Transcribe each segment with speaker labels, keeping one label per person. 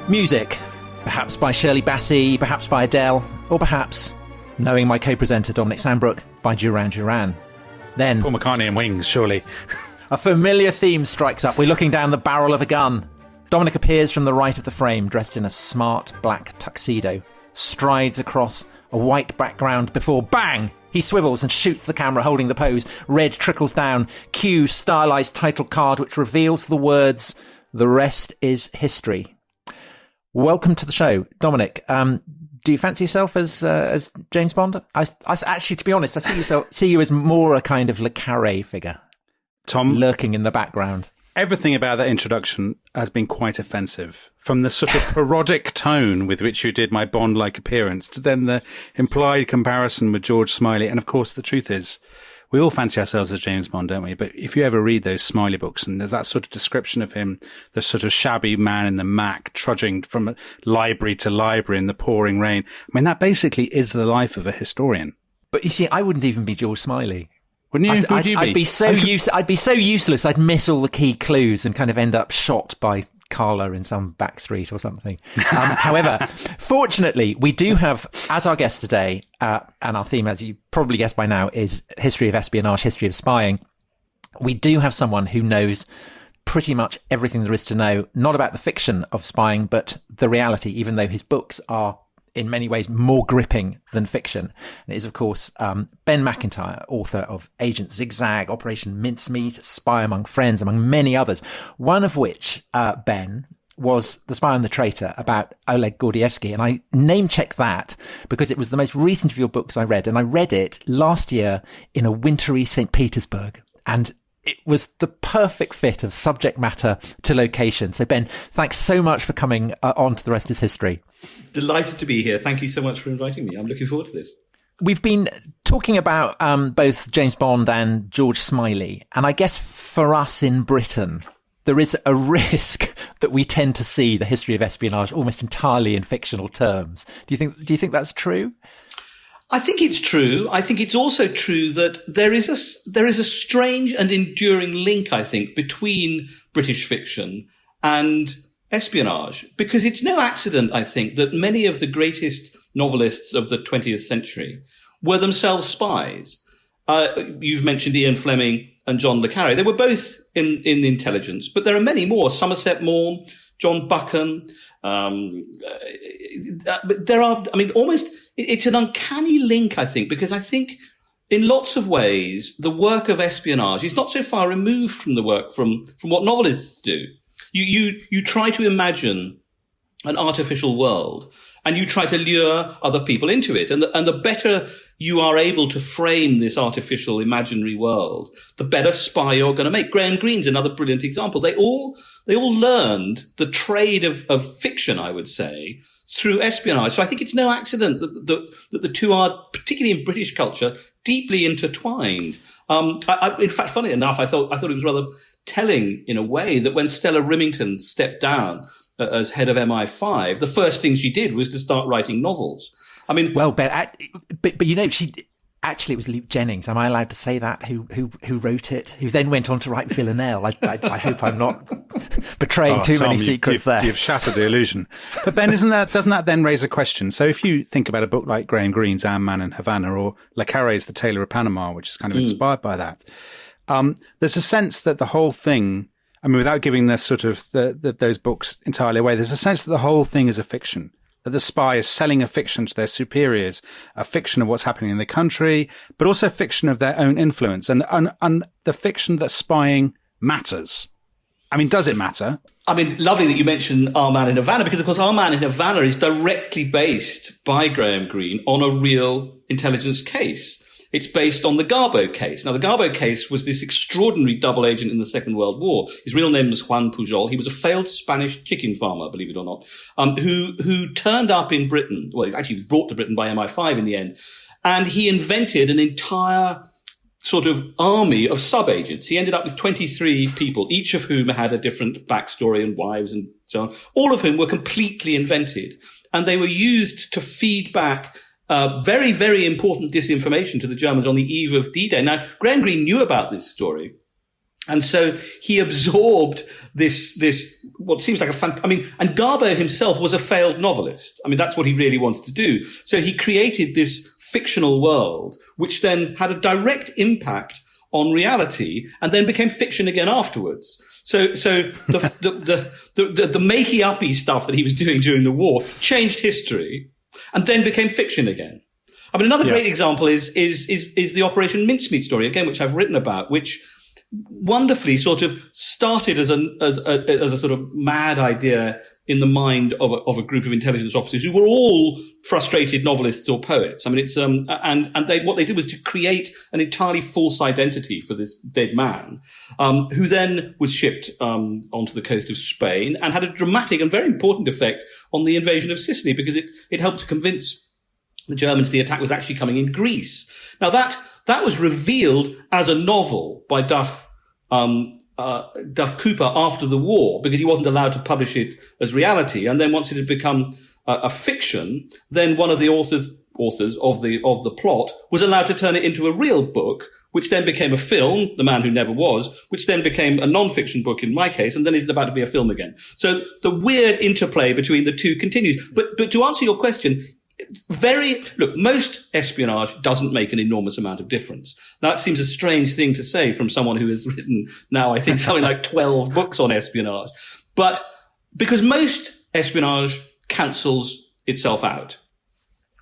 Speaker 1: Music, perhaps by Shirley Bassey, perhaps by Adele, or perhaps, knowing my co-presenter Dominic Sandbrook, by Duran Duran. Then
Speaker 2: Paul McCartney and Wings, surely.
Speaker 1: A familiar theme strikes up. We're looking down the barrel of a gun. Dominic appears from the right of the frame, dressed in a smart black tuxedo, strides across a white background before, bang! He swivels and shoots the camera, holding the pose. Red trickles down. Cue stylized title card, which reveals the words, "The rest is history." Welcome to the show, Dominic. Do you fancy yourself as James Bond? I actually, to be honest, I see you as more a kind of Le Carré figure,
Speaker 2: Tom,
Speaker 1: lurking in the background.
Speaker 2: Everything about that introduction has been quite offensive. From the sort of parodic tone with which you did my Bond-like appearance, to then the implied comparison with George Smiley. And of course, the truth is, we all fancy ourselves as James Bond, don't we? But if you ever read those Smiley books and there's that sort of description of him, the sort of shabby man in the Mac trudging from library to library in the pouring rain, I mean, that basically is the life of a historian.
Speaker 1: But you see, I wouldn't even be George Smiley.
Speaker 2: Wouldn't you? Who'd you be?
Speaker 1: I'd be so useless. I'd miss all the key clues and kind of end up shot by Carla in some back street or something. However, fortunately, we do have, as our guest today, and our theme, as you probably guessed by now, is history of espionage, history of spying. We do have someone who knows pretty much everything there is to know, not about the fiction of spying, but the reality, even though his books are in many ways more gripping than fiction. And it is, of course, Ben MacIntyre, author of Agent Zigzag, Operation Mincemeat, Spy Among Friends, among many others, one of which, Ben, was The Spy and the Traitor about Oleg Gordievsky. And I name-check that because it was the most recent of your books I read. And I read it last year in a wintry St. Petersburg. And it was the perfect fit of subject matter to location. So, Ben, thanks so much for coming on to The Rest is History.
Speaker 3: Delighted to be here. Thank you so much for inviting me. I'm looking forward to this.
Speaker 1: We've been talking about both James Bond and George Smiley. And I guess for us in Britain, there is a risk that we tend to see the history of espionage almost entirely in fictional terms. Do you think that's true?
Speaker 3: I think it's true. I think it's also true that there is a strange and enduring link, I think, between British fiction and espionage, because it's no accident, I think, that many of the greatest novelists of the 20th century were themselves spies. You've mentioned Ian Fleming and John le Carré. They were both in intelligence, but there are many more. Somerset Maugham, John Buchan. But there are, I mean, almost, it's an uncanny link, I think, because I think in lots of ways, the work of espionage is not so far removed from the work from what novelists do. You try to imagine an artificial world and you try to lure other people into it. And the better you are able to frame this artificial imaginary world, the better spy you're going to make. Graham Greene's another brilliant example. They all learned the trade of fiction, I would say, through espionage. So I think it's no accident that the two are, particularly in British culture, deeply intertwined. In fact, funny enough, I thought it was rather telling in a way that when Stella Rimington stepped down as head of MI5, the first thing she did was to start writing novels. I mean,
Speaker 1: well, but you know, it was Luke Jennings. Am I allowed to say that? Who wrote it? Who then went on to write Villanelle? I hope I'm not betraying too many secrets there.
Speaker 2: You've shattered the illusion. But Ben, doesn't that then raise a question? So if you think about a book like Graham Greene's Am, Man in Havana or Le Carré's The Tailor of Panama, which is kind of inspired by that, there's a sense that the whole thing, I mean, without giving the sort of those books entirely away, there's a sense that the whole thing is a fiction. That the spy is selling a fiction to their superiors, a fiction of what's happening in the country, but also a fiction of their own influence and the fiction that spying matters. I mean, does it matter?
Speaker 3: I mean, lovely that you mentioned Our Man in Havana, because of course Our Man in Havana is directly based by Graham Greene on a real intelligence case. It's based on the Garbo case. Now, the Garbo case was this extraordinary double agent in the Second World War. His real name was Juan Pujol. He was a failed Spanish chicken farmer, believe it or not, who turned up in Britain. Well, he actually was brought to Britain by MI5 in the end. And he invented an entire sort of army of sub-agents. He ended up with 23 people, each of whom had a different backstory and wives and so on, all of whom were completely invented. And they were used to feed back very, very important disinformation to the Germans on the eve of D-Day. Now, Graham Greene knew about this story And so he absorbed this, what seems like and Garbo himself was a failed novelist. I mean, that's what he really wanted to do. So he created this fictional world, which then had a direct impact on reality and then became fiction again afterwards. So the makey-uppy stuff that he was doing during the war changed history and then became fiction again. I mean, another great example is the Operation Mincemeat story, again, which I've written about, which wonderfully sort of started as a sort of mad idea in the mind of a group of intelligence officers who were all frustrated novelists or poets. I mean, it's what they did was to create an entirely false identity for this dead man, who then was shipped onto the coast of Spain and had a dramatic and very important effect on the invasion of Sicily, because it helped to convince the Germans the attack was actually coming in Greece. Now that was revealed as a novel by Duff Cooper after the war, because he wasn't allowed to publish it as reality. And then once it had become a fiction, then one of the authors of the plot was allowed to turn it into a real book, which then became a film, The Man Who Never Was, which then became a non-fiction book in my case, and then is about to be a film again. So the weird interplay between the two continues. But to answer your question, most espionage doesn't make an enormous amount of difference. That seems a strange thing to say from someone who has written now, I think, something like 12 books on espionage. But because most espionage cancels itself out.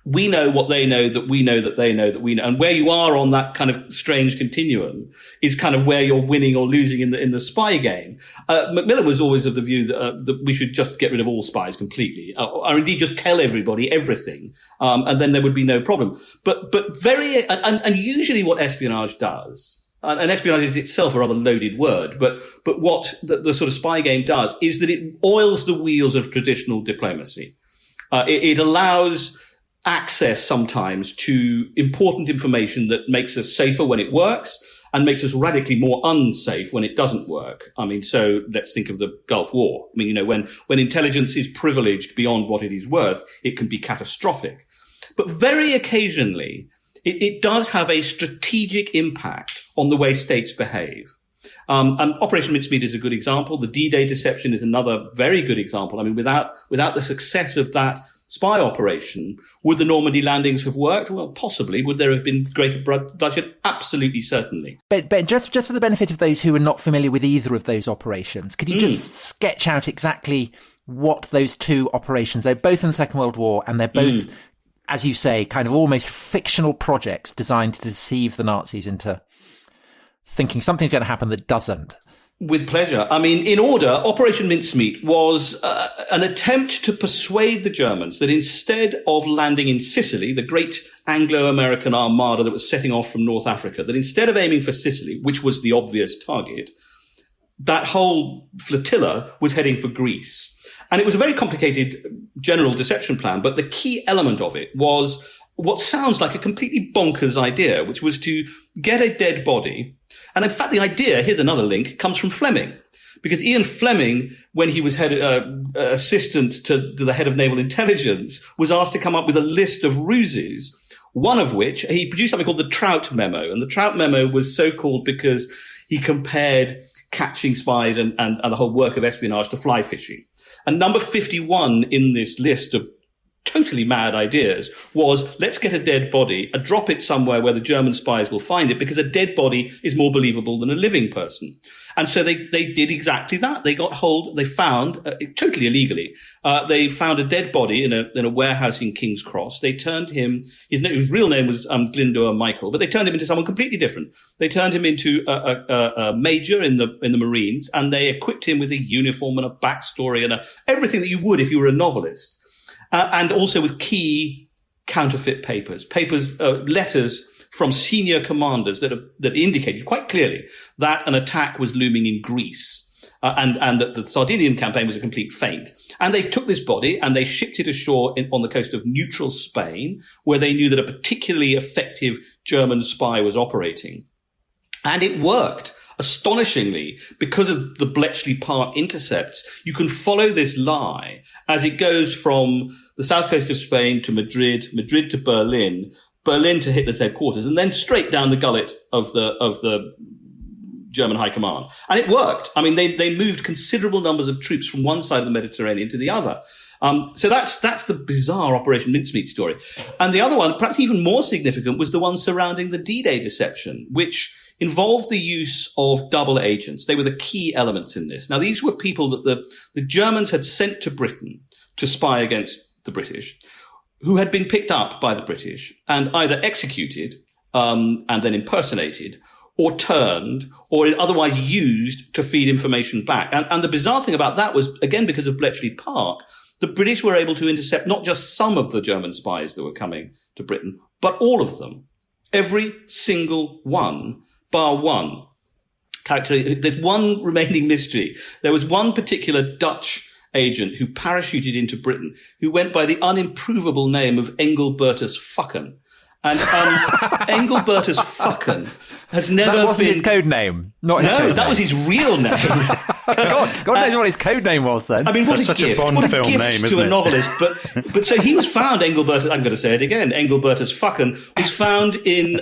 Speaker 3: We know what they know, that we know that they know that we know. And where you are on that kind of strange continuum is kind of where you're winning or losing in the spy game. Macmillan was always of the view that we should just get rid of all spies completely, or indeed just tell everybody everything, and then there would be no problem. But usually what espionage does, and espionage is itself a rather loaded word, but what the sort of spy game does is that it oils the wheels of traditional diplomacy. It allows access sometimes to important information that makes us safer when it works and makes us radically more unsafe when it doesn't work. I mean, so let's think of the Gulf War. I mean, when intelligence is privileged beyond what it is worth, it can be catastrophic. But very occasionally, it does have a strategic impact on the way states behave. And Operation Mincemeat is a good example. The D-Day deception is another very good example. I mean, without the success of that spy operation, would the Normandy landings have worked? Well, possibly. Would there have been greater bloodshed? Absolutely, certainly.
Speaker 1: Ben, just for the benefit of those who are not familiar with either of those operations, could you just sketch out exactly what those two operations, they're both in the Second World War, and they're both, as you say, kind of almost fictional projects designed to deceive the Nazis into thinking something's going to happen that doesn't?
Speaker 3: With pleasure. I mean, in order, Operation Mincemeat was an attempt to persuade the Germans that instead of landing in Sicily, the great Anglo-American armada that was setting off from North Africa, that instead of aiming for Sicily, which was the obvious target, that whole flotilla was heading for Greece. And it was a very complicated general deception plan, but the key element of it was what sounds like a completely bonkers idea, which was to get a dead body. And in fact, the idea, here's another link, comes from Fleming. Because Ian Fleming, when he was assistant to the head of naval intelligence, was asked to come up with a list of ruses, one of which he produced something called the Trout Memo. And the Trout Memo was so called because he compared catching spies and the whole work of espionage to fly fishing. And number 51 in this list of totally mad ideas was, let's get a dead body and drop it somewhere where the German spies will find it, because a dead body is more believable than a living person. And so they did exactly that. They found, totally illegally, they found a dead body in a warehouse in King's Cross. They turned him, his real name was Glyndwr Michael, but they turned him into someone completely different. They turned him into a major in the Marines, and they equipped him with a uniform and a backstory and everything that you would if you were a novelist. And also with key counterfeit papers, letters from senior commanders that indicated quite clearly that an attack was looming in Greece, and that the Sardinian campaign was a complete feint. And they took this body and they shipped it ashore on the coast of neutral Spain, where they knew that a particularly effective German spy was operating. And it worked. Astonishingly, because of the Bletchley Park intercepts, you can follow this lie as it goes from the south coast of Spain to Madrid, Madrid to Berlin, Berlin to Hitler's headquarters, and then straight down the gullet of the German high command. And it worked. I mean, they moved considerable numbers of troops from one side of the Mediterranean to the other. So that's the bizarre Operation Mincemeat story. And the other one, perhaps even more significant, was the one surrounding the D-Day deception, which involved the use of double agents. They were the key elements in this. Now, these were people that the Germans had sent to Britain to spy against the British, who had been picked up by the British and either executed and then impersonated, or turned, or otherwise used to feed information back. And the bizarre thing about that was, again, because of Bletchley Park, the British were able to intercept not just some of the German spies that were coming to Britain, but all of them. Every single one, bar one. There's one remaining mystery. There was one particular Dutch agent who parachuted into Britain, who went by the unimprovable name of Engelbertus Fucken. And Engelbertus Fucken has never
Speaker 1: That wasn't
Speaker 3: been...
Speaker 1: his code name. Not his code
Speaker 3: No,
Speaker 1: name.
Speaker 3: that was his real name.
Speaker 1: God knows what his code name was then.
Speaker 3: I mean, what
Speaker 2: That's
Speaker 3: a
Speaker 2: such a
Speaker 3: gift.
Speaker 2: Bond
Speaker 3: What a
Speaker 2: film
Speaker 3: gift
Speaker 2: name,
Speaker 3: to
Speaker 2: isn't
Speaker 3: a
Speaker 2: it?
Speaker 3: novelist. But so he was found, Engelbertus, I'm going to say it again, Engelbertus Fucken was found in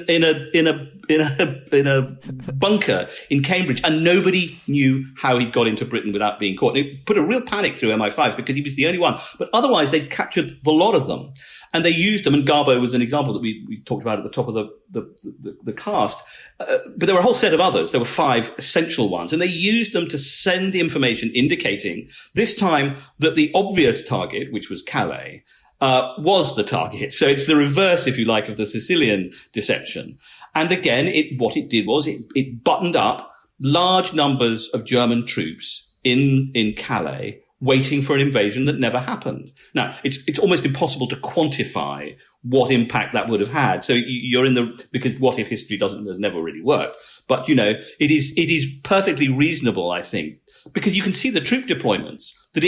Speaker 3: a bunker in Cambridge, and nobody knew how he'd got into Britain without being caught. And it put a real panic through MI5 because he was the only one. But otherwise, they'd captured a lot of them. And they used them, and Garbo was an example that we talked about at the top of the cast. But there were a whole set of others. There were 5 essential ones, and they used them to send information indicating this time that the obvious target, which was Calais, was the target. So it's the reverse, if you like, of the Sicilian deception. And again, what it did was it buttoned up large numbers of German troops in Calais, waiting for an invasion that never happened. Now, it's almost impossible to quantify what impact that would have had. So you're because what if history has never really worked. But, it is perfectly reasonable, I think, because you can see the troop deployments that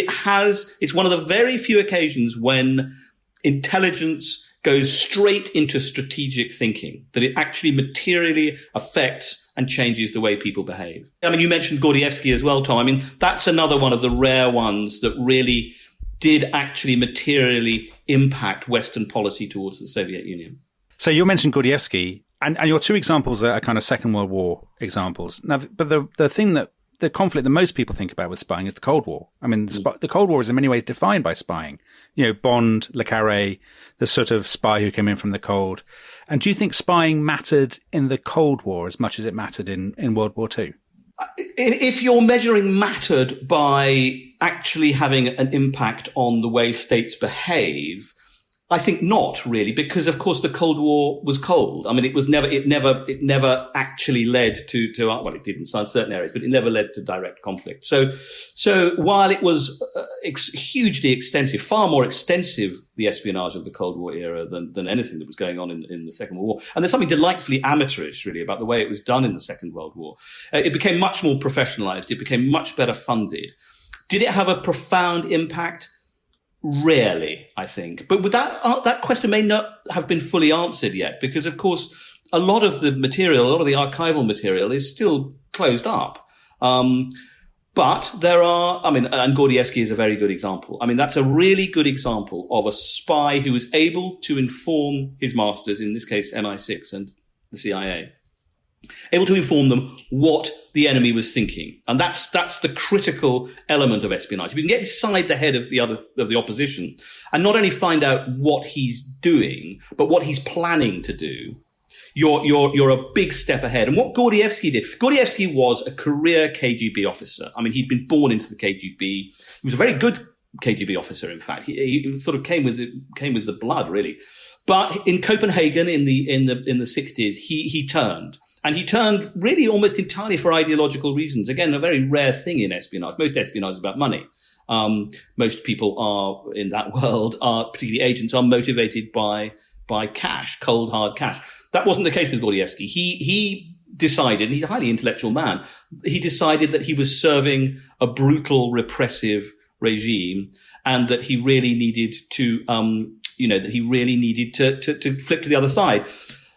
Speaker 3: it's one of the very few occasions when intelligence goes straight into strategic thinking, that it actually materially affects and changes the way people behave. I mean, you mentioned Gordievsky as well, Tom. I mean, that's another one of the rare ones that really did actually materially impact Western policy towards the Soviet Union.
Speaker 2: So you mentioned Gordievsky, and your 2 examples are kind of Second World War examples. Now, but the conflict that most people think about with spying is the Cold War. I mean, the Cold War is in many ways defined by spying. Bond, Le Carré, the sort of spy who came in from the cold. And do you think spying mattered in the Cold War as much as it mattered in World War II?
Speaker 3: If you're measuring mattered by actually having an impact on the way states behave, I think not really, because of course the Cold War was cold. I mean, it never actually led to well, it did in certain areas, but it never led to direct conflict. So while it was hugely extensive, far more extensive, the espionage of the Cold War era than anything that was going on in the Second World War. And there's something delightfully amateurish really about the way it was done in the Second World War. It became much more professionalized. It became much better funded. Did it have a profound impact? Rarely, I think. But with that question may not have been fully answered yet, because of course, a lot of the archival material is still closed up. But there are, and Gordievsky is a very good example. I mean, that's a really good example of a spy who was able to inform his masters, in this case, MI6 and the CIA, able to inform them what the enemy was thinking. And that's the critical element of espionage. If you can get inside the head of the opposition and not only find out what he's doing, but what he's planning to do, you're a big step ahead. And what Gordievsky did, Gordievsky was a career KGB officer. I mean, he'd been born into the KGB. He was a very good KGB officer, in fact. He sort of came with the blood, really. But in Copenhagen in the 60s, he turned. And he turned really almost entirely for ideological reasons. Again, a very rare thing in espionage. Most espionage is about money. Most people are in that world, particularly agents, are motivated by cash, cold, hard cash. That wasn't the case with Gordievsky. He decided, and he's a highly intellectual man, he decided that he was serving a brutal, repressive regime, and that he really needed to, to flip to the other side.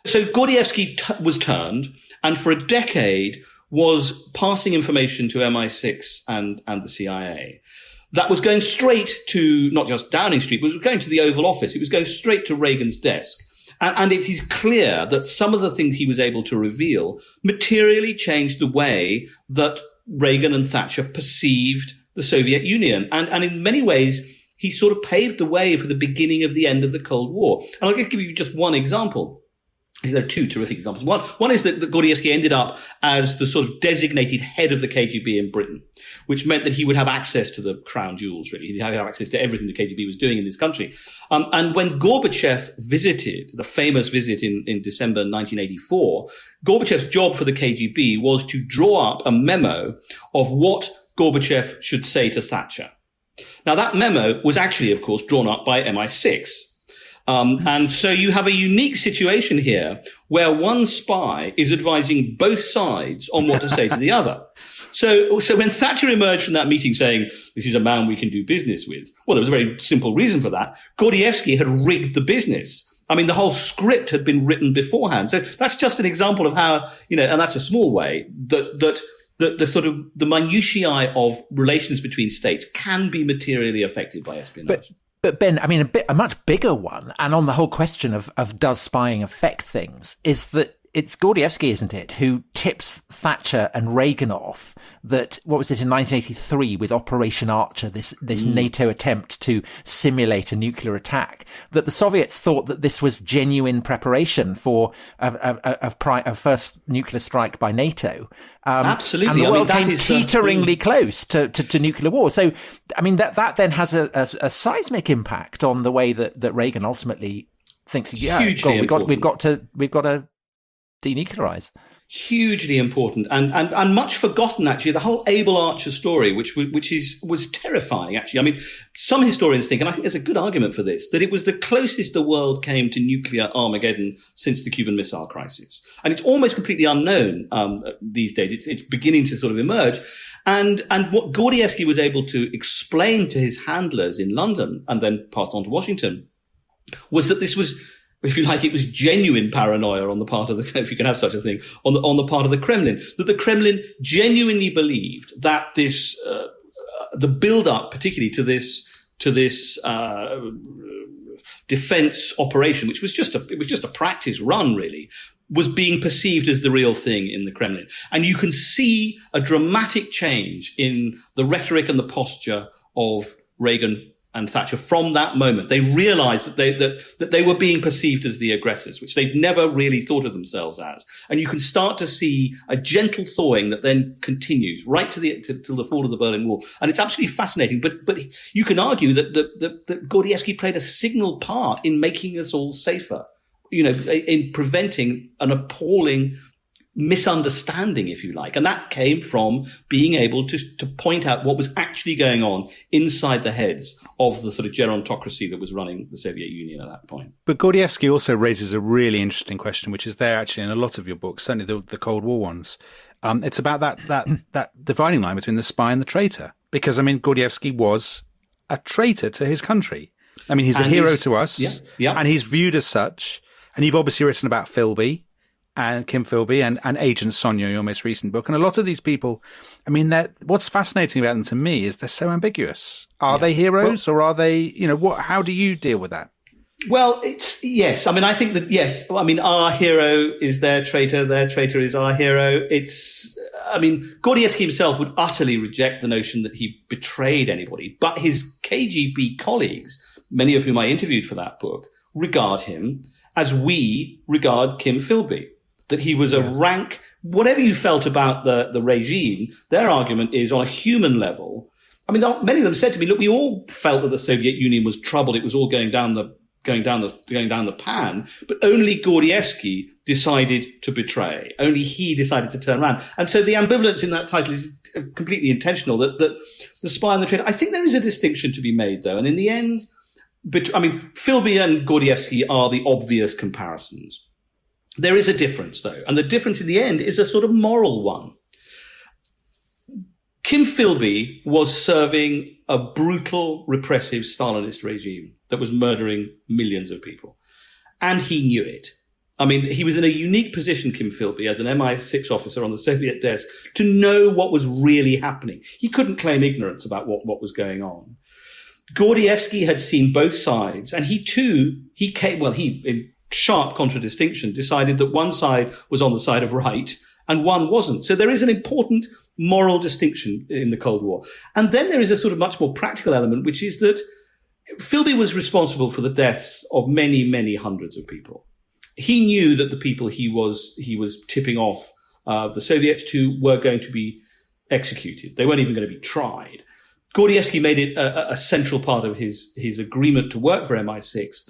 Speaker 3: So Gordievsky was turned, and for a decade was passing information to MI6 and the CIA. That was going straight to not just Downing Street, but it was going to the Oval Office. It was going straight to Reagan's desk. And it is clear that some of the things he was able to reveal materially changed the way that Reagan and Thatcher perceived the Soviet Union. And in many ways, he sort of paved the way for the beginning of the end of the Cold War. And I'll just give you just one example. There are two terrific examples. One is that Gordievsky ended up as the sort of designated head of the KGB in Britain, which meant that he would have access to the crown jewels, really. He'd have access to everything the KGB was doing in this country. And when Gorbachev visited, the famous visit in December 1984, Gorbachev's job for the KGB was to draw up a memo of what Gorbachev should say to Thatcher. Now, that memo was actually, of course, drawn up by MI6. And so you have a unique situation here where one spy is advising both sides on what to say to the other. So when Thatcher emerged from that meeting saying, this is a man we can do business with, well, there was a very simple reason for that. Gordievsky had rigged the business. I mean, the whole script had been written beforehand. So that's just an example of how, and that's a small way that the sort of the minutiae of relations between states can be materially affected by espionage.
Speaker 1: But Ben, I mean, a much bigger one, and on the whole question of does spying affect things, is that it's Gordievsky, isn't it, who tips Thatcher and Reagan off that, what was it, in 1983 with Operation Archer, this NATO attempt to simulate a nuclear attack, that the Soviets thought that this was genuine preparation for a first nuclear strike by NATO.
Speaker 3: Absolutely.
Speaker 1: And the world came teeteringly close to nuclear war. So, I mean, that then has a seismic impact on the way that Reagan ultimately thinks, we've got to denuclearize.
Speaker 3: Hugely important and much forgotten, actually, the whole Abel Archer story, which was terrifying, actually. I mean, some historians think, and I think there's a good argument for this, that it was the closest the world came to nuclear Armageddon since the Cuban Missile Crisis. And it's almost completely unknown these days. It's beginning to sort of emerge. And what Gordievsky was able to explain to his handlers in London and then passed on to Washington was that this was, if you like, it was genuine paranoia on the part of the, if you can have such a thing, on the part of the Kremlin, that the Kremlin genuinely believed that this, the build-up, particularly to this defense operation, which was just a practice run, really, was being perceived as the real thing in the Kremlin. And you can see a dramatic change in the rhetoric and the posture of Reagan and Thatcher from that moment. They realized that they were being perceived as the aggressors, which they'd never really thought of themselves as. And you can start to see a gentle thawing that then continues right till the fall of the Berlin Wall. And it's absolutely fascinating. But you can argue that Gordievsky played a signal part in making us all safer, in preventing an appalling misunderstanding, if you like. And that came from being able to point out what was actually going on inside the heads of the sort of gerontocracy that was running the Soviet Union at that point.
Speaker 2: But Gordievsky also raises a really interesting question, which is there actually in a lot of your books, certainly the Cold War ones. It's about that dividing line between the spy and the traitor. Because, I mean, Gordievsky was a traitor to his country. I mean, he's a hero to us, and he's viewed as such. And you've obviously written about Philby and Kim Philby and Agent Sonia, your most recent book. And a lot of these people, I mean, what's fascinating about them to me is they're so ambiguous. Are they heroes or are they, how do you deal with that?
Speaker 3: Well, yes. I mean, I think that, yes. I mean, our hero is their traitor is our hero. Gordievsky himself would utterly reject the notion that he betrayed anybody, but his KGB colleagues, many of whom I interviewed for that book, regard him as we regard Kim Philby. That he was a rank, whatever you felt about the regime, their argument is on a human level. I mean, many of them said to me, look, we all felt that the Soviet Union was troubled. It was all going down the pan, but only Gordievsky decided to betray. Only he decided to turn around. And so the ambivalence in that title is completely intentional, that the spy and the traitor. I think there is a distinction to be made, though. And in the end, Philby and Gordievsky are the obvious comparisons. There is a difference, though, and the difference in the end is a sort of moral one. Kim Philby was serving a brutal, repressive Stalinist regime that was murdering millions of people, and he knew it. I mean, he was in a unique position, Kim Philby, as an MI6 officer on the Soviet desk, to know what was really happening. He couldn't claim ignorance about what was going on. Gordievsky had seen both sides, and he sharp contradistinction, decided that one side was on the side of right and one wasn't. So there is an important moral distinction in the Cold War. And then there is a sort of much more practical element, which is that Philby was responsible for the deaths of many, many hundreds of people. He knew that the people he was tipping off the Soviets to were going to be executed. They weren't even going to be tried. Gordievsky made it a central part of his agreement to work for MI6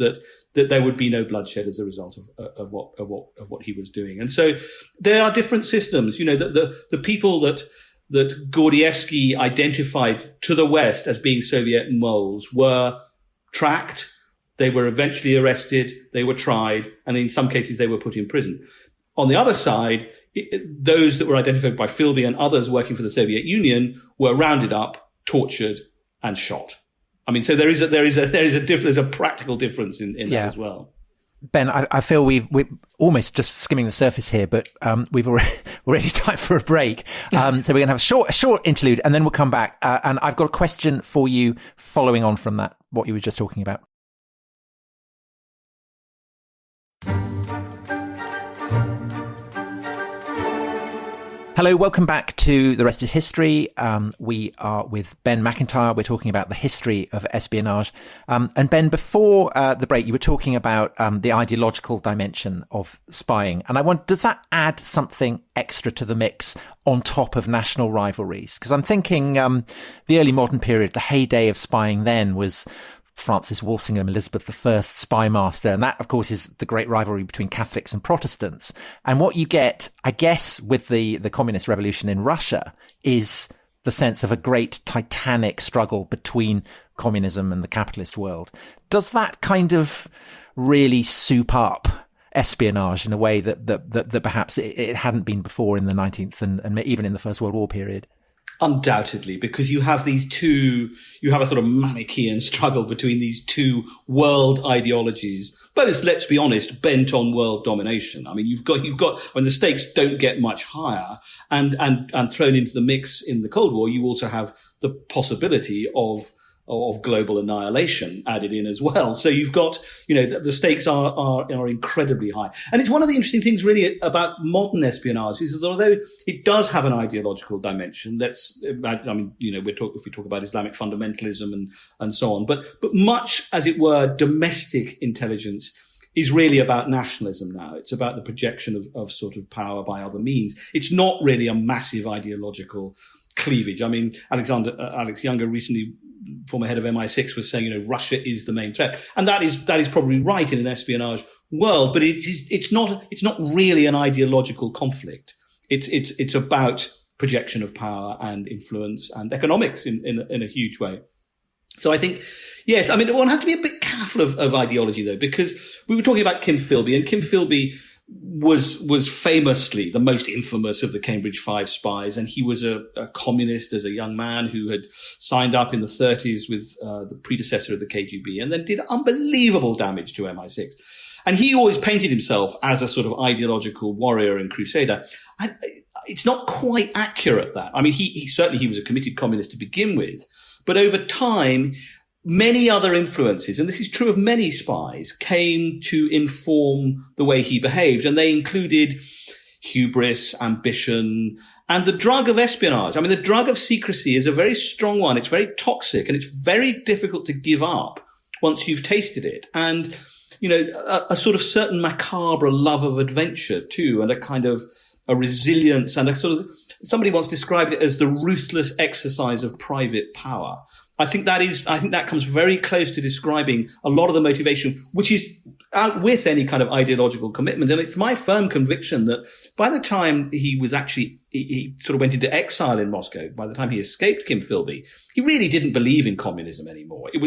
Speaker 3: that there would be no bloodshed as a result of what he was doing. And so there are different systems. You know, the people that Gordievsky identified to the West as being Soviet moles were tracked. They were eventually arrested. They were tried, and in some cases they were put in prison. On the other side, those that were identified by Philby and others working for the Soviet Union were rounded up, tortured, and shot. I mean, so there is a practical difference in that as well.
Speaker 1: Ben, I feel we're almost just skimming the surface here, but we've already time for a break. So we're going to have a short interlude, and then we'll come back. And I've got a question for you following on from that, what you were just talking about. Hello, welcome back to The Rest is History. We are with Ben MacIntyre. We're talking about the history of espionage. And Ben, before the break, you were talking about the ideological dimension of spying. And I wonder, does that add something extra to the mix on top of national rivalries? Because I'm thinking the early modern period, the heyday of spying then was Francis Walsingham, Elizabeth I spy master. And that, of course, is the great rivalry between Catholics and Protestants. And what you get, I guess, with the communist revolution in Russia is the sense of a great titanic struggle between communism and the capitalist world. Does that kind of really soup up espionage in a way that perhaps it hadn't been before in the 19th and even in the First World War period?
Speaker 3: Undoubtedly, because you have you have a sort of Manichaean struggle between these two world ideologies, both, let's be honest, bent on world domination. I mean, you've got when the stakes don't get much higher and thrown into the mix in the Cold War, you also have the possibility of global annihilation added in as well. So you've got, the stakes are incredibly high. And it's one of the interesting things really about modern espionage is that although it does have an ideological dimension, if we talk about Islamic fundamentalism and so on, but much, as it were, domestic intelligence is really about nationalism now. It's about the projection of sort of power by other means. It's not really a massive ideological cleavage. I mean, Alex Younger recently, former head of MI6, was saying, Russia is the main threat. And that is probably right in an espionage world, but it's not really an ideological conflict. It's about projection of power and influence and economics in a huge way. So I think, yes, I mean, one has to be a bit careful of ideology though, because we were talking about Kim Philby, and Kim Philby was famously the most infamous of the Cambridge Five spies. And he was a communist as a young man who had signed up in the 30s with the predecessor of the KGB and then did unbelievable damage to MI6. And he always painted himself as a sort of ideological warrior and crusader. It's not quite accurate, that. I mean, he certainly was a committed communist to begin with, but over time, many other influences, and this is true of many spies, came to inform the way he behaved. And they included hubris, ambition, and the drug of espionage. I mean, the drug of secrecy is a very strong one. It's very toxic, and it's very difficult to give up once you've tasted it. And, a sort of certain macabre love of adventure too, and a kind of a resilience and a sort of, somebody once described it as the ruthless exercise of private power. I think that comes very close to describing a lot of the motivation, which is out with any kind of ideological commitment. And it's my firm conviction that by the time he sort of went into exile in Moscow, by the time he escaped Kim Philby, he really didn't believe in communism anymore. He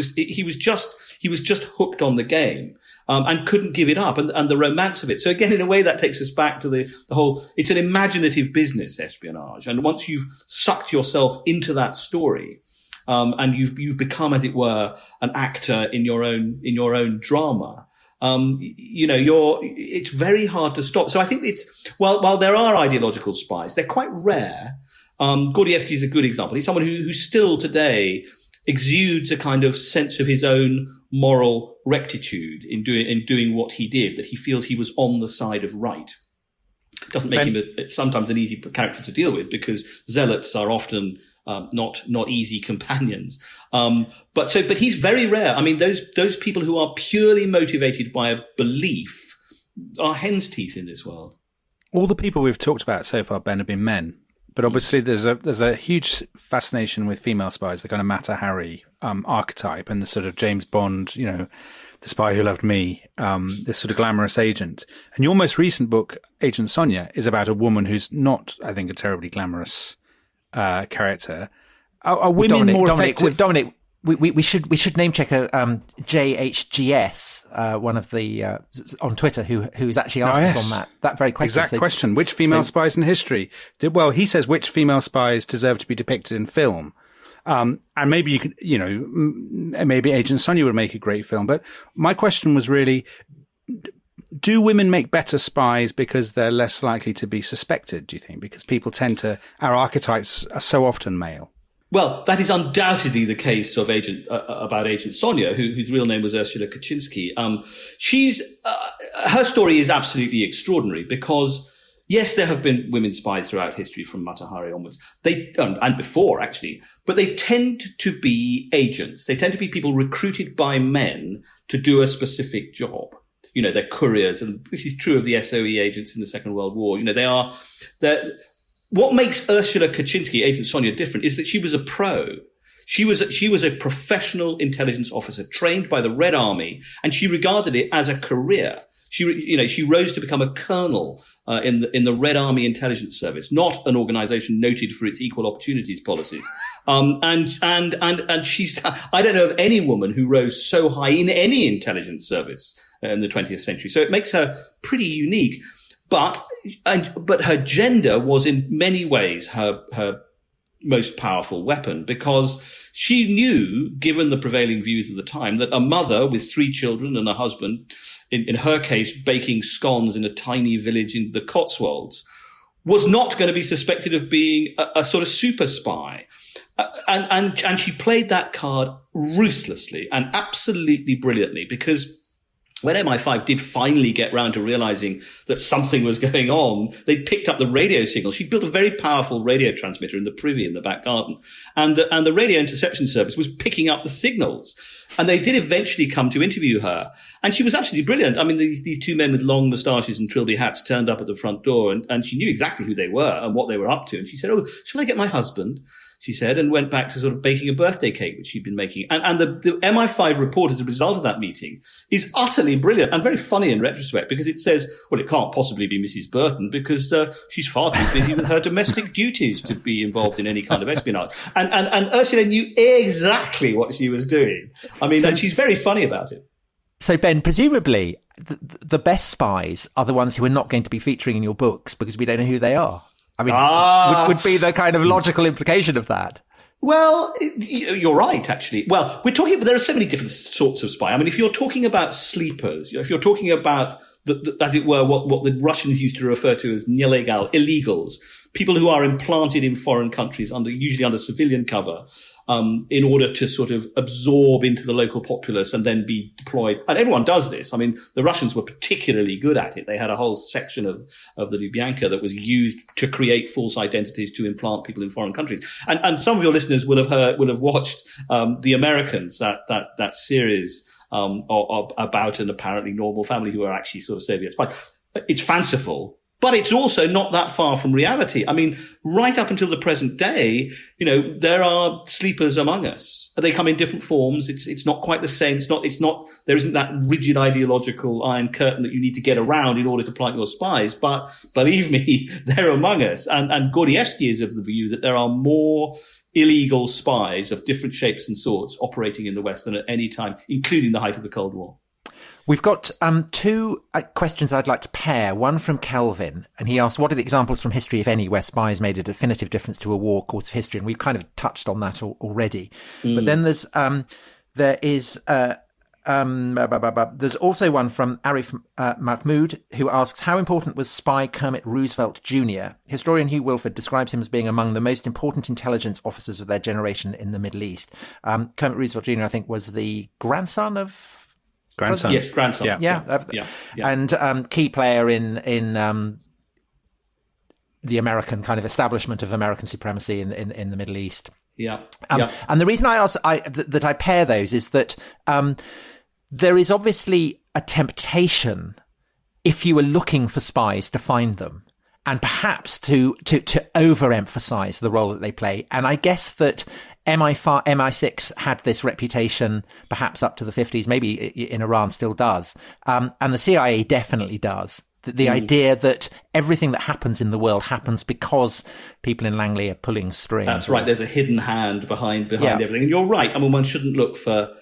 Speaker 3: was just hooked on the game, and couldn't give it up, and the romance of it. So again, in a way, that takes us back to the whole, it's an imaginative business, espionage. And once you've sucked yourself into that story, and you've become, as it were, an actor in your own drama, it's very hard to stop. So I think while there are ideological spies, they're quite rare. Gordievsky is a good example. He's someone who still today exudes a kind of sense of his own moral rectitude in doing what he did, that he feels he was on the side of right. It doesn't make him sometimes an easy character to deal with, because zealots are often not easy companions. But he's very rare. I mean, those people who are purely motivated by a belief are hen's teeth in this world.
Speaker 2: All the people we've talked about so far, Ben, have been men. But obviously there's a huge fascination with female spies, the kind of Mata Hari archetype, and the sort of James Bond, the spy who loved me, this sort of glamorous agent. And your most recent book, Agent Sonia, is about a woman who's not, I think, a terribly glamorous character. Are women more effective?
Speaker 1: Dominic, we should name check a JHGS, one of the on Twitter, who's actually asked us on that very question.
Speaker 2: Exact question. Which female spies in history he says which female spies deserve to be depicted in film. And maybe you could, maybe Agent Sonia would make a great film. But my question was really, do women make better spies because they're less likely to be suspected, do you think? Because our archetypes are so often male.
Speaker 3: Well, that is undoubtedly the case of about Agent Sonia, whose real name was Ursula Kaczynski. Her story is absolutely extraordinary because, yes, there have been women spies throughout history from Mata Hari onwards. And before actually, but they tend to be agents. They tend to be people recruited by men to do a specific job. They're couriers, and this is true of the SOE agents in the Second World War. What makes Ursula Kaczynski, Agent Sonia, different is that she was a pro. She was a professional intelligence officer trained by the Red Army, and she regarded it as a career. She rose to become a colonel in the Red Army Intelligence Service, not an organization noted for its equal opportunities policies. And she's, I don't know of any woman who rose so high in any intelligence service in the 20th century. So it makes her pretty unique. But her gender was in many ways her most powerful weapon, because she knew, given the prevailing views of the time, that a mother with 3 children and a husband, in her case, baking scones in a tiny village in the Cotswolds, was not going to be suspected of being a sort of super spy. And she played that card ruthlessly and absolutely brilliantly, because when MI5 did finally get round to realizing that something was going on, they picked up the radio signal. She built a very powerful radio transmitter in the privy in the back garden. And the radio interception service was picking up the signals. And they did eventually come to interview her. And she was absolutely brilliant. I mean, these 2 men with long moustaches and trilby hats turned up at the front door, and she knew exactly who they were and what they were up to. And she said, "Oh, shall I get my husband?" she said, and went back to sort of baking a birthday cake, which she'd been making. And the MI5 report as a result of that meeting is utterly brilliant and very funny in retrospect, because it says, well, it can't possibly be Mrs. Burton because she's far too busy with her domestic duties to be involved in any kind of espionage. And Ursula knew exactly what she was doing. I mean, and she's very funny about it.
Speaker 1: So, Ben, presumably the best spies are the ones who are not going to be featuring in your books because we don't know who they are. I mean, would be the kind of logical implication of that.
Speaker 3: Well, you're right, actually. Well, but there are so many different sorts of spy. I mean, if you're talking about sleepers, if you're talking about, as it were, what the Russians used to refer to as illegals, people who are implanted in foreign countries usually under civilian cover, in order to sort of absorb into the local populace and then be deployed. And everyone does this. I mean, the Russians were particularly good at it. They had a whole section of the Lubyanka that was used to create false identities to implant people in foreign countries. And some of your listeners will have watched The Americans, that series about an apparently normal family who are actually sort of Soviet spies. It's fanciful, but it's also not that far from reality. I mean, right up until the present day, there are sleepers among us. They come in different forms. It's not quite the same. There isn't that rigid ideological iron curtain that you need to get around in order to plant your spies. But believe me, they're among us. And Gordievsky is of the view that there are more illegal spies of different shapes and sorts operating in the West than at any time, including the height of the Cold War.
Speaker 1: We've got 2 questions I'd like to pair. One from Kelvin, and he asked, what are the examples from history, if any, where spies made a definitive difference to a war course of history? And we've kind of touched on that already. But then there is There's also one from Arif Mahmood, who asks, how important was spy Kermit Roosevelt Jr.? Historian Hugh Wilford describes him as being among the most important intelligence officers of their generation in the Middle East. Kermit Roosevelt Jr., I think, was the grandson of...
Speaker 3: Yes, grandson.
Speaker 1: Yeah. And key player in the American kind of establishment of American supremacy in the Middle East. And the reason I ask that I pair those is that there is obviously a temptation, if you were looking for spies, to find them, and perhaps to overemphasize the role that they play. And I guess that MI6 had this reputation perhaps up to the 50s, maybe in Iran still does, and the CIA definitely does. The idea that everything that happens in the world happens because people in Langley are pulling strings.
Speaker 3: That's right. There's a hidden hand behind everything. And you're right. I mean, one shouldn't look for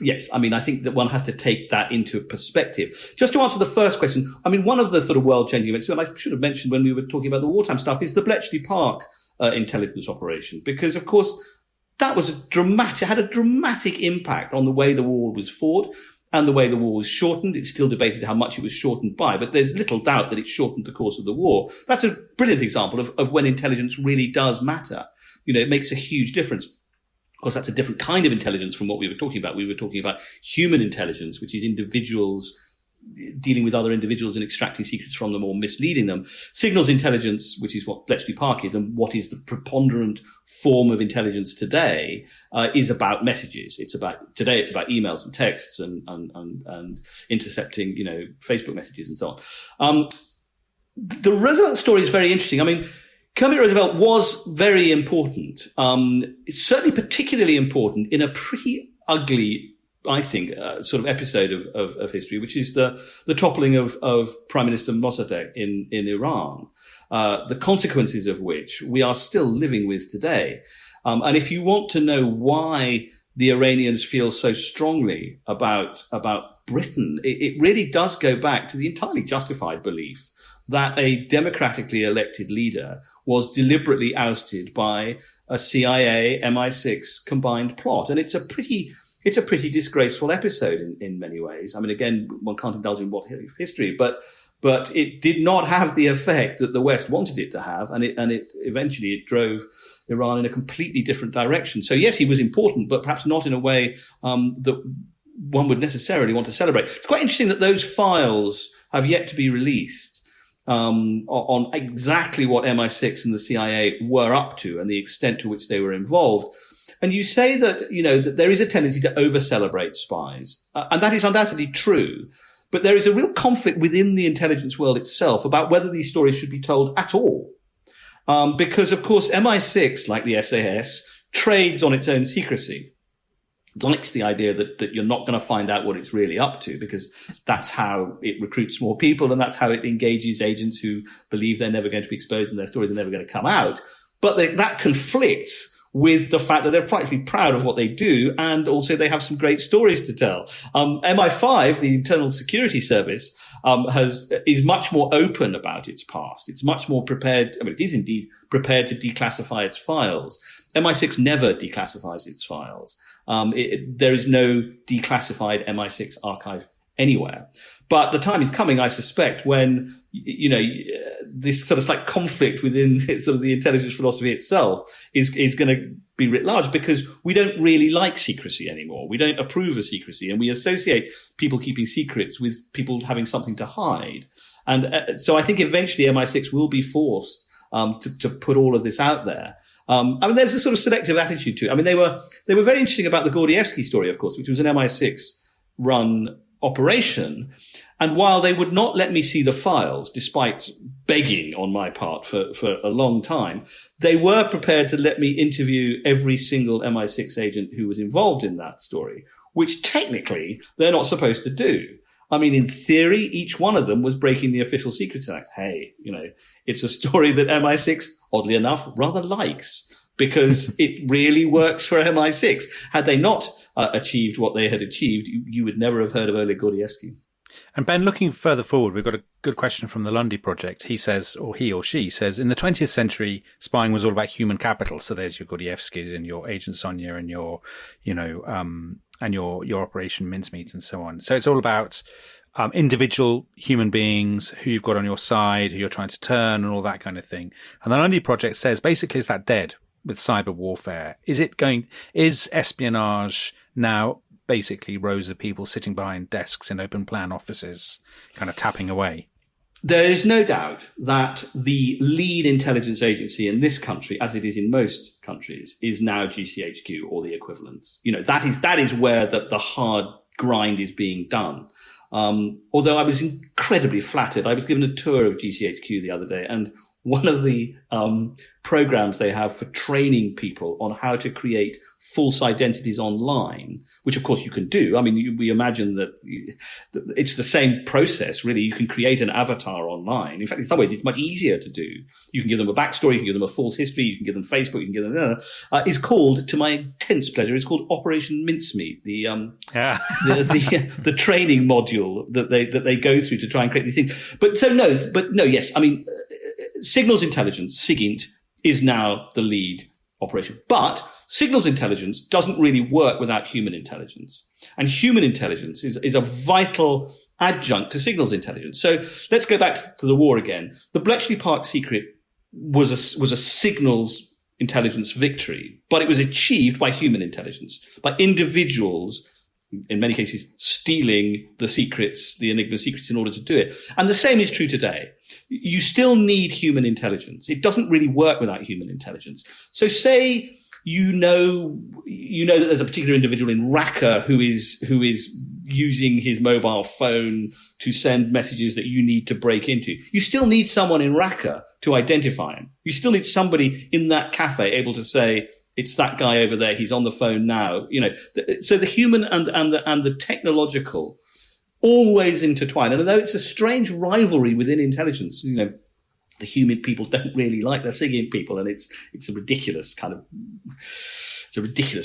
Speaker 3: yes. I mean, I think that one has to take that into perspective. Just to answer the first question, I mean, one of the sort of world-changing events, and I should have mentioned when we were talking about the wartime stuff, is the Bletchley Park intelligence operation, because of course that was had a dramatic impact on the way the war was fought and the way the war was shortened. It's still debated how much it was shortened by, but there's little doubt that it shortened the course of the war. That's a brilliant example of when intelligence really does matter. You know, it makes a huge difference. Of course, that's a different kind of intelligence from what we were talking about. We were talking about human intelligence, which is individuals dealing with other individuals and extracting secrets from them or misleading them. Signals intelligence, which is what Bletchley Park is, and what is the preponderant form of intelligence today, is about messages. Today it's about emails and texts and intercepting, Facebook messages and so on. The Roosevelt story is very interesting. I mean, Kermit Roosevelt was very important. It's certainly particularly important in a pretty ugly, I think, sort of episode of history, which is the toppling of Prime Minister Mossadegh in Iran, the consequences of which we are still living with today. And if you want to know why the Iranians feel so strongly about Britain, it really does go back to the entirely justified belief that a democratically elected leader was deliberately ousted by a CIA MI6 combined plot. And it's a pretty disgraceful episode in many ways. I mean, again, one can't indulge in what history, but it did not have the effect that the West wanted it to have, and it eventually drove Iran in a completely different direction. So yes, he was important, but perhaps not in a way that one would necessarily want to celebrate. It's quite interesting that those files have yet to be released on exactly what MI6 and the CIA were up to and the extent to which they were involved. And you say that, that there is a tendency to over-celebrate spies. And that is undoubtedly true. But there is a real conflict within the intelligence world itself about whether these stories should be told at all. Because, of course, MI6, like the SAS, trades on its own secrecy. Likes the idea that you're not going to find out what it's really up to, because that's how it recruits more people and that's how it engages agents who believe they're never going to be exposed and their stories are never going to come out. But that conflicts with the fact that they're frightfully proud of what they do, and also they have some great stories to tell. MI5, the Internal Security Service, is much more open about its past. It's much more prepared. I mean, it is indeed prepared to declassify its files. MI6 never declassifies its files. There is no declassified MI6 archive anywhere. But the time is coming, I suspect, when, this sort of like conflict within sort of the intelligence philosophy itself is going to be writ large, because we don't really like secrecy anymore. We don't approve of secrecy, and we associate people keeping secrets with people having something to hide. And so I think eventually MI6 will be forced to put all of this out there. I mean, there's a sort of selective attitude to it. I mean, they were very interesting about the Gordievsky story, of course, which was an MI6 run operation. And while they would not let me see the files, despite begging on my part for a long time, they were prepared to let me interview every single MI6 agent who was involved in that story, which technically they're not supposed to do. I mean, in theory, each one of them was breaking the Official Secrets Act. Hey, it's a story that MI6, oddly enough, rather likes, because it really works for MI6. Had they not achieved what they had achieved, you would never have heard of Oleg Gordievsky.
Speaker 2: And Ben, looking further forward, we've got a good question from the Lundy Project. He says, or he or she says, in the 20th century, spying was all about human capital. So there's your Gordievskys and your Agent Sonia and your, and your Operation Mincemeat and so on. So it's all about individual human beings who you've got on your side, who you're trying to turn, and all that kind of thing. And the Lundy Project says, basically, is that dead with cyber warfare? Is espionage now basically rows of people sitting behind desks in open plan offices, kind of tapping away?
Speaker 3: There is no doubt that the lead intelligence agency in this country, as it is in most countries, is now GCHQ or the equivalents. That is where the hard grind is being done. Although I was incredibly flattered. I was given a tour of GCHQ the other day, and one of the programs they have for training people on how to create false identities online, which of course you can do. I mean, we imagine that it's the same process, really. You can create an avatar online. In fact, in some ways, it's much easier to do. You can give them a backstory, you can give them a false history, you can give them Facebook, you can give them, it's called, to my intense pleasure, it's called Operation Mincemeat, the training module that they go through to try and create these things. Yes. I mean, signals intelligence, SIGINT, is now the lead operation. But signals intelligence doesn't really work without human intelligence. And human intelligence is a vital adjunct to signals intelligence. So let's go back to the war again. The Bletchley Park secret was a signals intelligence victory, but it was achieved by human intelligence, by individuals, in many cases, stealing the secrets, the Enigma secrets, in order to do it. And the same is true today. You still need human intelligence. It doesn't really work without human intelligence. So say you know that there's a particular individual in Raqqa who is using his mobile phone to send messages that you need to break into. You still need someone in Raqqa to identify him. You still need somebody in that cafe able to say, it's that guy over there. He's on the phone now. So the human and the technological always intertwine. And although it's a strange rivalry within intelligence, the human people don't really like the SIGINT people, and it's a ridiculous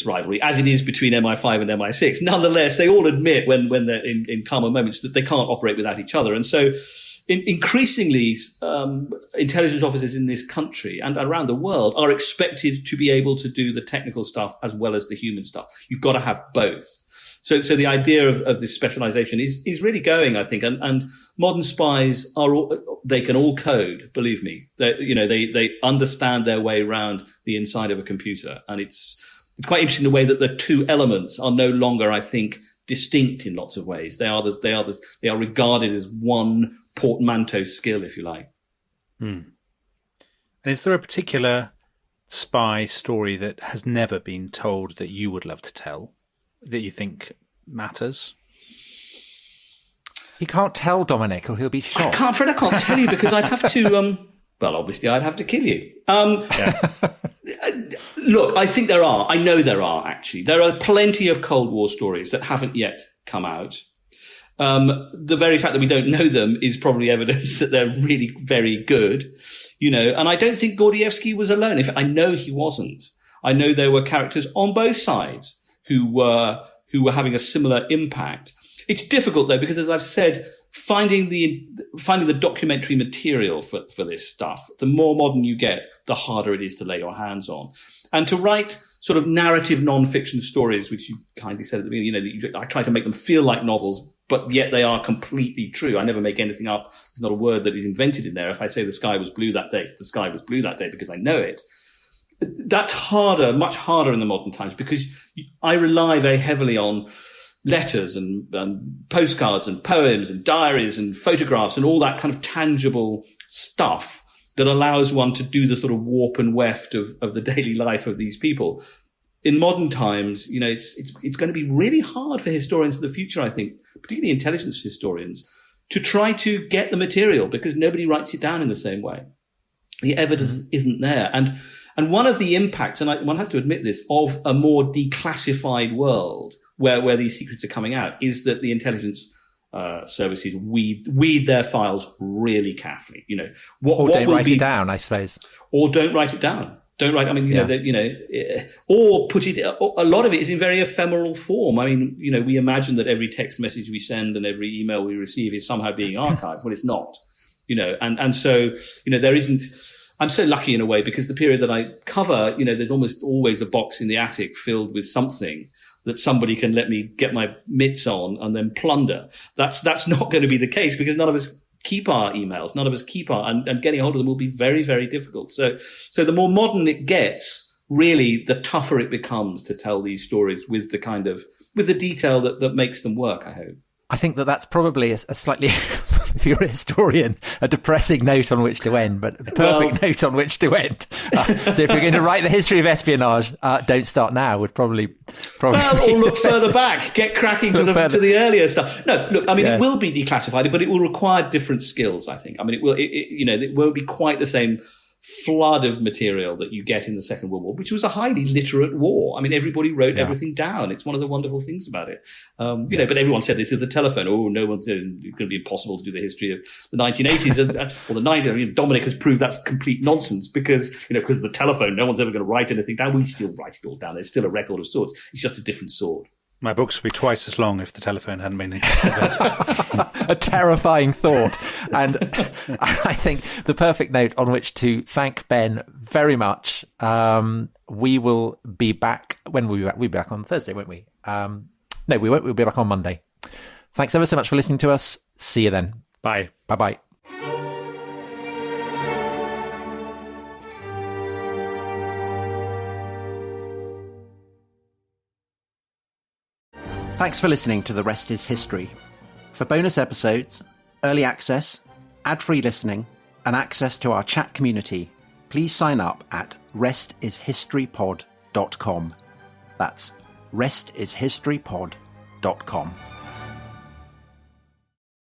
Speaker 3: rivalry, as it is between MI5 and MI6. Nonetheless, they all admit when they're in calmer moments that they can't operate without each other. And so increasingly, intelligence officers in this country and around the world are expected to be able to do the technical stuff as well as the human stuff. You've got to have both. So the idea of this specialization is really going, I think, and modern spies they can all code, believe me. They understand their way around the inside of a computer. And it's quite interesting the way that the two elements are no longer, I think, distinct in lots of ways. They are regarded as one portmanteau skill, if you like.
Speaker 2: And is there a particular spy story that has never been told that you would love to tell, that you think matters?
Speaker 1: You can't tell, Dominic, or he'll be shocked.
Speaker 3: I can't tell you because I'd have to, obviously I'd have to kill you. Look, I think there are. I know there are, actually. There are plenty of Cold War stories that haven't yet come out. The very fact that we don't know them is probably evidence that they're really very good, and I don't think Gordievsky was alone. In fact, I know he wasn't. I know there were characters on both sides who were having a similar impact. It's difficult though, because as I've said, finding the documentary material for this stuff, the more modern you get, the harder it is to lay your hands on. And to write sort of narrative non-fiction stories, which you kindly said at the beginning, I try to make them feel like novels, but yet they are completely true. I never make anything up. There's not a word that is invented in there. If I say the sky was blue that day, the sky was blue that day because I know it. That's harder, much harder in the modern times, because I rely very heavily on letters and postcards and poems and diaries and photographs and all that kind of tangible stuff that allows one to do the sort of warp and weft of the daily life of these people. In modern times, it's going to be really hard for historians in the future, I think, particularly intelligence historians, to try to get the material because nobody writes it down in the same way. The evidence isn't there. And one of the impacts, and one has to admit this, of a more declassified world where these secrets are coming out is that the intelligence services weed their files really carefully.
Speaker 1: Or don't write it down, I suppose.
Speaker 3: Or don't write it down. Don't write. I mean, or put it. A lot of it is in very ephemeral form. I mean, we imagine that every text message we send and every email we receive is somehow being archived. Well, it's not. And so there isn't. I'm so lucky in a way because the period that I cover, there's almost always a box in the attic filled with something that somebody can let me get my mitts on and then plunder. That's not going to be the case, because none of us keep our emails, none of us keep and getting hold of them will be very, very difficult. So the more modern it gets, really, the tougher it becomes to tell these stories with the detail that makes them work, I hope.
Speaker 1: I think that's probably a slightly, if you're a historian, a depressing note on which to end, but a perfect note on which to end. So if you're going to write the history of espionage, don't start now would probably.
Speaker 3: Well, or look further back, get cracking to the earlier stuff. No, look, I mean, It will be declassified, but it will require different skills, I think. I mean, it won't be quite the same flood of material that you get in the Second World War, which was a highly literate war. I mean, everybody wrote everything down. It's one of the wonderful things about it. But everyone said this with the telephone. Oh, no one's going to be impossible to do the history of the 1980s or the 90s. I mean, Dominic has proved that's complete nonsense because of the telephone, no one's ever going to write anything down. We still write it all down. There's still a record of sorts. It's just a different sword.
Speaker 2: My books would be twice as long if the telephone hadn't been invented.
Speaker 1: A terrifying thought. And I think the perfect note on which to thank Ben very much. We will be back. When will we be back? We'll be back on Thursday, won't we? No, we won't. We'll be back on Monday. Thanks ever so much for listening to us. See you then.
Speaker 2: Bye.
Speaker 1: Bye-bye. Thanks for listening to The Rest is History. For bonus episodes, early access, ad-free listening, and access to our chat community, please sign up at restishistorypod.com. That's restishistorypod.com.